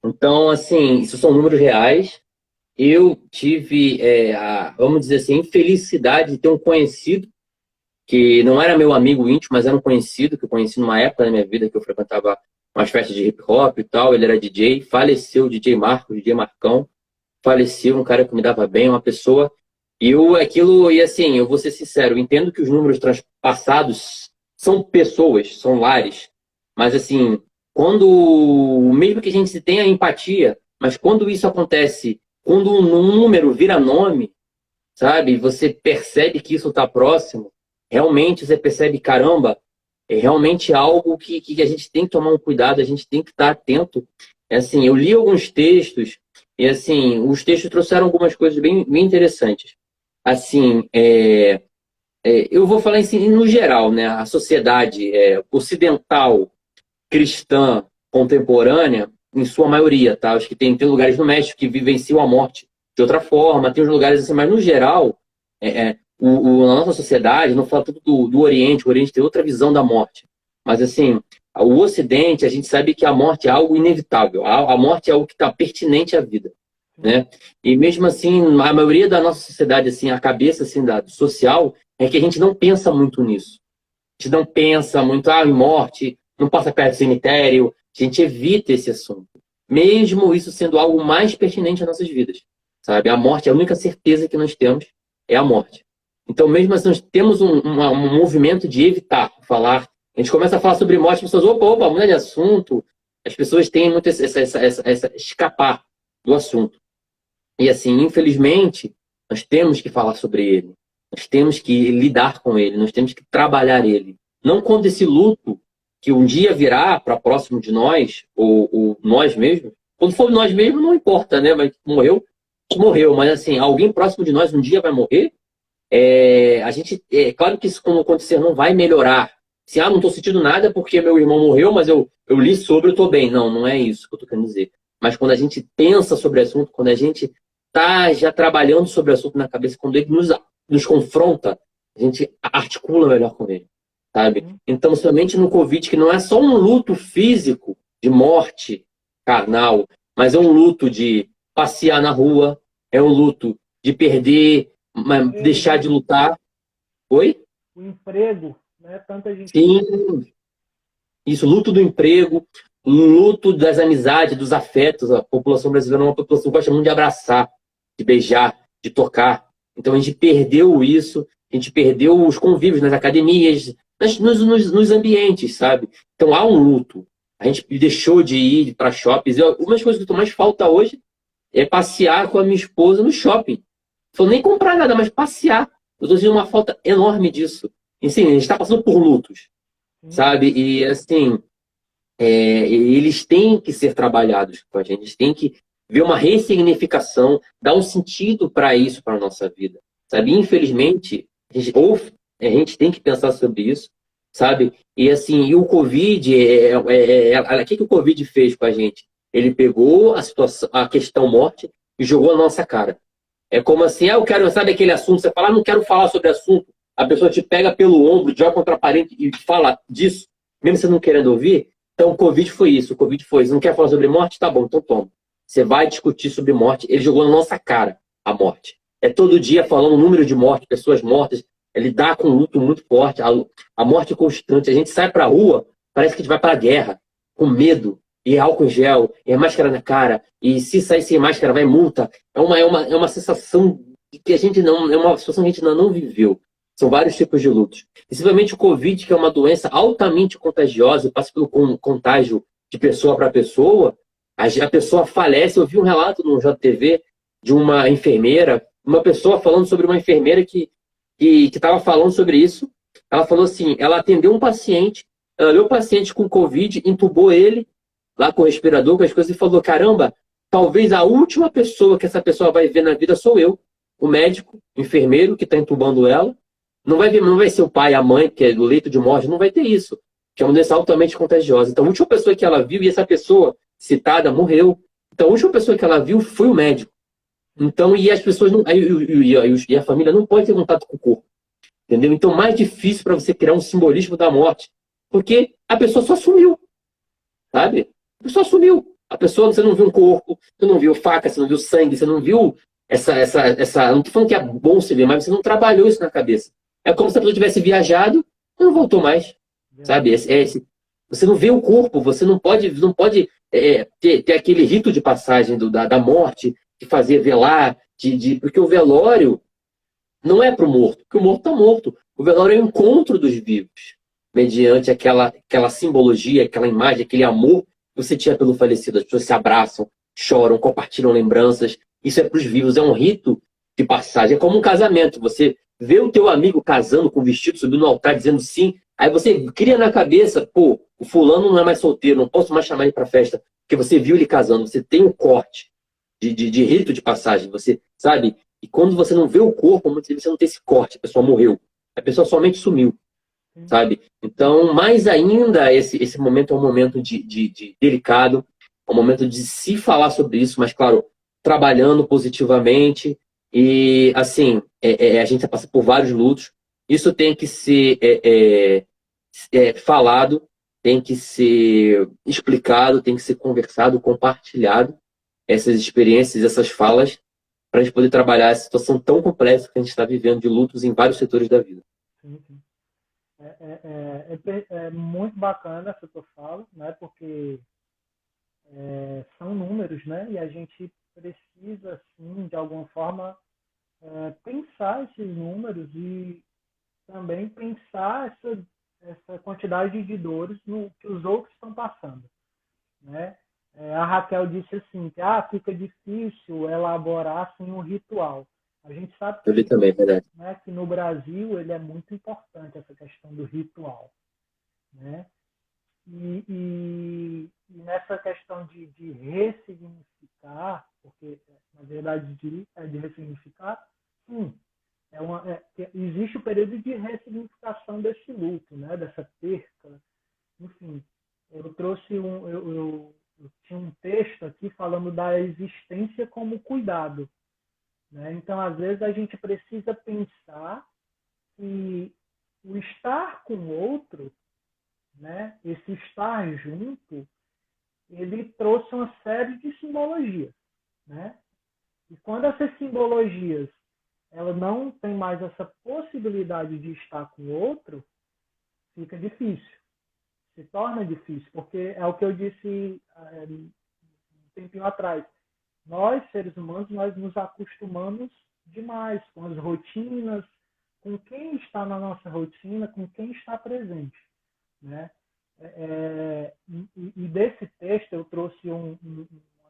Então, assim, isso são números reais. Eu tive, vamos dizer assim, a infelicidade de ter um conhecido que não era meu amigo íntimo, mas era um conhecido que eu conheci numa época da minha vida que eu frequentava umas festas de hip hop e tal. Ele era DJ, faleceu, o DJ Marcos, DJ Marcão, faleceu, um cara que me dava bem, uma pessoa. E assim, eu vou ser sincero, eu entendo que os números transpassados são pessoas, são lares, mas assim, mesmo que a gente tenha empatia, mas quando isso acontece, quando um número vira nome, sabe, você percebe que isso está próximo, realmente você percebe, caramba, é realmente algo que a gente tem que tomar um cuidado, a gente tem que estar atento. Assim, eu li alguns textos, e assim, os textos trouxeram algumas coisas bem, bem interessantes. Assim, eu vou falar assim, no geral, né? A sociedade ocidental, cristã, contemporânea, em sua maioria, tá? Acho que tem lugares no México que vivenciam a morte de outra forma, tem uns lugares assim, mas no geral, na nossa sociedade, não falo tudo do Oriente, o Oriente tem outra visão da morte. Mas assim, o Ocidente, a gente sabe que a morte é algo inevitável, a morte é algo que está pertinente à vida. Né? E mesmo assim, a maioria da nossa sociedade, assim, a cabeça assim, social, é que a gente não pensa muito nisso. A gente não pensa muito em morte, não passa perto do cemitério, a gente evita esse assunto. Mesmo isso sendo algo mais pertinente às nossas vidas. Sabe? A morte, a única certeza que nós temos é a morte. Então, mesmo assim, nós temos um movimento de evitar falar. A gente começa a falar sobre morte, as pessoas, opa, muda de assunto. As pessoas têm muito essa escapar do assunto. E assim, infelizmente, nós temos que falar sobre ele. Nós temos que lidar com ele. Nós temos que trabalhar ele. Não quando esse luto, que um dia virá para próximo de nós, ou nós mesmos. Quando for nós mesmos, não importa, né? Mas morreu. Mas assim, alguém próximo de nós um dia vai morrer. Claro que isso, quando acontecer, não vai melhorar. Se, não estou sentindo nada porque meu irmão morreu, mas eu li sobre, eu estou bem. Não é isso que eu estou querendo dizer. Mas quando a gente pensa sobre o assunto, quando a gente está já trabalhando sobre o assunto na cabeça, quando ele nos confronta, a gente articula melhor com ele, sabe? Então, somente no Covid, que não é só um luto físico de morte carnal, mas é um luto de passear na rua, é um luto de perder, deixar de lutar. Oi? O emprego, né? Tanta gente... Sim. Isso, luto do emprego, luto das amizades, dos afetos. A população brasileira é uma população que gosta muito de abraçar, de beijar, de tocar. Então a gente perdeu isso, a gente perdeu os convívios nas academias, nos ambientes, sabe? Então há um luto. A gente deixou de ir para shoppings. Uma das coisas que eu tô mais falta hoje é passear com a minha esposa no shopping. Não nem comprar nada, mas passear. Eu tô sentindo uma falta enorme disso. E, sim, a gente está passando por lutos, sabe? E assim, eles têm que ser trabalhados com a gente. Eles têm que ver uma ressignificação, dar um sentido para isso, para a nossa vida, sabe? Infelizmente, a gente tem que pensar sobre isso, sabe? E assim, o Covid, o que o Covid fez com a gente? Ele pegou a questão morte e jogou na nossa cara. É como assim, eu quero, sabe aquele assunto, você fala, não quero falar sobre assunto, a pessoa te pega pelo ombro, joga contra a parede e fala disso, mesmo você não querendo ouvir. Então o Covid foi isso, Você não quer falar sobre morte? Tá bom, então toma. Você vai discutir sobre morte. Ele jogou na nossa cara a morte. É todo dia falando o número de mortes, pessoas mortas. Ele lidar com um luto muito forte, a morte constante. A gente sai pra rua, parece que a gente vai pra guerra, com medo. E álcool em gel, e máscara na cara. E se sair sem máscara, vai multa. É uma sensação que a gente não... É uma situação que a gente ainda não viveu. São vários tipos de lutos. Principalmente o Covid, que é uma doença altamente contagiosa, passa pelo contágio de pessoa para pessoa. A pessoa falece. Eu vi um relato no JTV de uma enfermeira, uma pessoa falando sobre uma enfermeira que estava falando sobre isso. Ela falou assim, ela atendeu um paciente, ela olhou o paciente com Covid, entubou ele lá com o respirador, com as coisas, e falou, caramba, talvez a última pessoa que essa pessoa vai ver na vida sou eu, o médico, o enfermeiro que está entubando ela. Não vai ser o pai, a mãe, que é do leito de morte, não vai ter isso. que é uma doença altamente contagiosa. Então, a última pessoa que ela viu, e essa pessoa citada morreu. Então, a última pessoa que ela viu foi o médico. Então, e as pessoas não. E a família não pode ter contato com o corpo. Entendeu? Então, mais difícil para você criar um simbolismo da morte. Porque a pessoa só sumiu. Sabe? A pessoa sumiu. A pessoa, você não viu um corpo, você não viu faca, você não viu sangue, você não viu essa. Não tô falando que é bom se ver, mas você não trabalhou isso na cabeça. É como se a pessoa tivesse viajado e não voltou mais. Sabe? Você não vê o corpo, você não pode ter aquele rito de passagem da morte, de fazer velar, porque o velório não é para o morto, porque o morto está morto. O velório é o encontro dos vivos, mediante aquela simbologia, aquela imagem, aquele amor que você tinha pelo falecido. As pessoas se abraçam, choram, compartilham lembranças. Isso é para os vivos, é um rito de passagem. É como um casamento. Você vê o teu amigo casando com vestido, subindo no altar, dizendo sim. Aí você cria na cabeça, pô, o fulano não é mais solteiro, não posso mais chamar ele para festa, porque você viu ele casando. Você tem um corte de rito de passagem, você sabe? E quando você não vê o corpo, você não tem esse corte, a pessoa morreu. A pessoa somente sumiu, sabe? Então, mais ainda, esse momento é um momento de delicado, é um momento de se falar sobre isso, mas, claro, trabalhando positivamente. E, assim, a gente passa por vários lutos. Isso tem que ser falado, tem que ser explicado, tem que ser conversado, compartilhado, essas experiências, essas falas, para a gente poder trabalhar essa situação tão complexa que a gente está vivendo de lutos em vários setores da vida. Sim, sim. É muito bacana essa tua fala, né? Porque são números, né? E a gente precisa, assim, de alguma forma, pensar esses números e também pensar essa quantidade de dores no que os outros estão passando, né? A Raquel disse assim, que fica difícil elaborar assim, um ritual. A gente sabe Eu vi também, verdade. né, que no Brasil ele é muito importante, essa questão do ritual. Né? E nessa questão de ressignificar, porque na verdade de ressignificar, sim, existe o período de ressignificação desse luto, né, dessa perca. Enfim, eu trouxe eu tinha um texto aqui falando da existência como cuidado. Né? Então, às vezes, a gente precisa pensar que o estar com o outro, né, esse estar junto, ele trouxe uma série de simbologias. Né? E quando essas simbologias ela não tem mais essa possibilidade de estar com o outro, fica difícil. Se torna difícil, porque é o que eu disse um tempinho atrás. Nós, seres humanos, nós nos acostumamos demais com as rotinas, com quem está na nossa rotina, com quem está presente. Né? E desse texto eu trouxe uma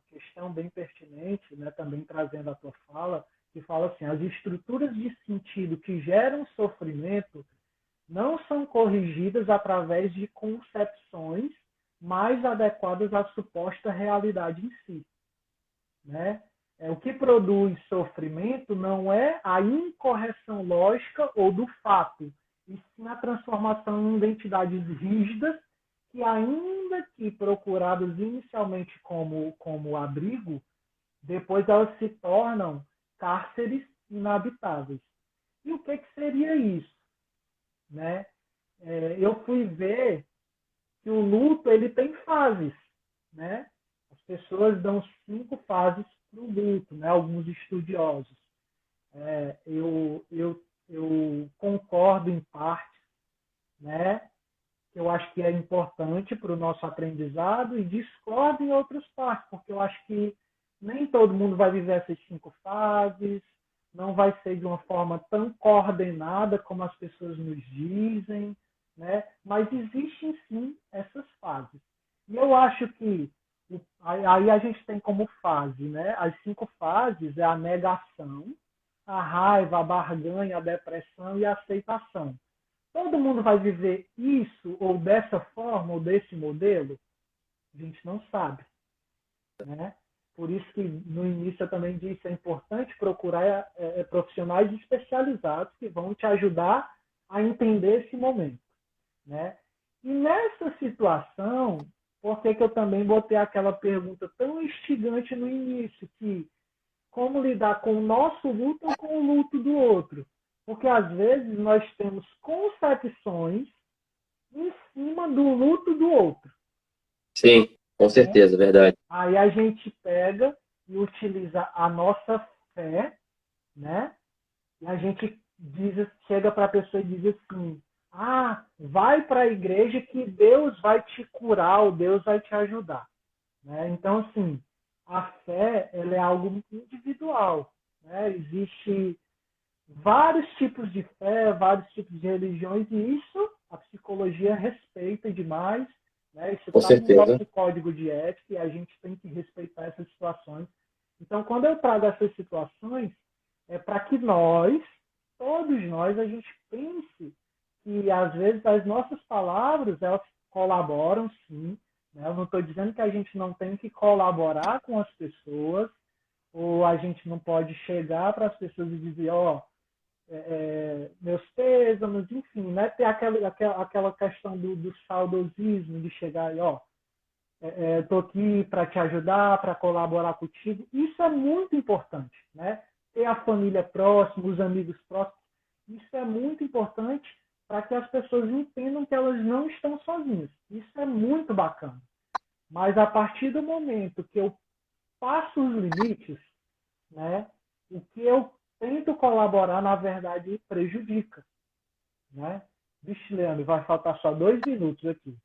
questão bem pertinente, né, também trazendo a tua fala, que fala assim, as estruturas de sentido que geram sofrimento não são corrigidas através de concepções mais adequadas à suposta realidade em si. Né? O que produz sofrimento não é a incorreção lógica ou do fato, e sim a transformação em identidades rígidas que, ainda que procuradas inicialmente como abrigo, depois elas se tornam cárceres inabitáveis. E o que seria isso? Né? Eu fui ver que o luto ele tem fases. Né? As pessoas dão 5 fases para o luto, né? Alguns estudiosos. Eu concordo em parte, né? Eu acho que é importante para o nosso aprendizado e discordo em outras partes, porque eu acho que nem todo mundo vai viver essas 5 fases, não vai ser de uma forma tão coordenada como as pessoas nos dizem, né? Mas existem sim essas fases. E eu acho que aí a gente tem como fase, né? As 5 fases é a negação, a raiva, a barganha, a depressão e a aceitação. Todo mundo vai viver isso, ou dessa forma, ou desse modelo? A gente não sabe. Né? Por isso que no início eu também disse, é importante procurar profissionais especializados que vão te ajudar a entender esse momento. Né? E nessa situação, por que que eu também botei aquela pergunta tão instigante no início, que como lidar com o nosso luto ou com o luto do outro? Porque às vezes nós temos concepções em cima do luto do outro, Sim, com né? certeza, verdade. Aí a gente pega e utiliza a nossa fé, né? E a gente chega para a pessoa e diz assim: ah, vai para a igreja que Deus vai te curar, ou Deus vai te ajudar. Né? Então, assim, a fé ela é algo individual. Né? Existe vários tipos de fé, vários tipos de religiões, e isso a psicologia respeita demais. Né? Isso Com está no certeza. nosso código de ética e a gente tem que respeitar essas situações. Então, quando eu trago essas situações, é para que nós, todos nós, a gente pense que, às vezes, as nossas palavras, elas colaboram, sim. Né? Eu não estou dizendo que a gente não tem que colaborar com as pessoas, ou a gente não pode chegar para as pessoas e dizer, ó, meus pêsames, enfim, né? Ter aquela questão do saudosismo, de chegar e, ó, estou aqui para te ajudar, para colaborar contigo. Isso é muito importante, né? Ter a família próxima, os amigos próximos, isso é muito importante para que as pessoas entendam que elas não estão sozinhas. Isso é muito bacana. Mas a partir do momento que eu passo os limites, né, o que eu tento colaborar, na verdade, prejudica. Né? Vixe, Leandro, vai faltar só 2 minutos aqui.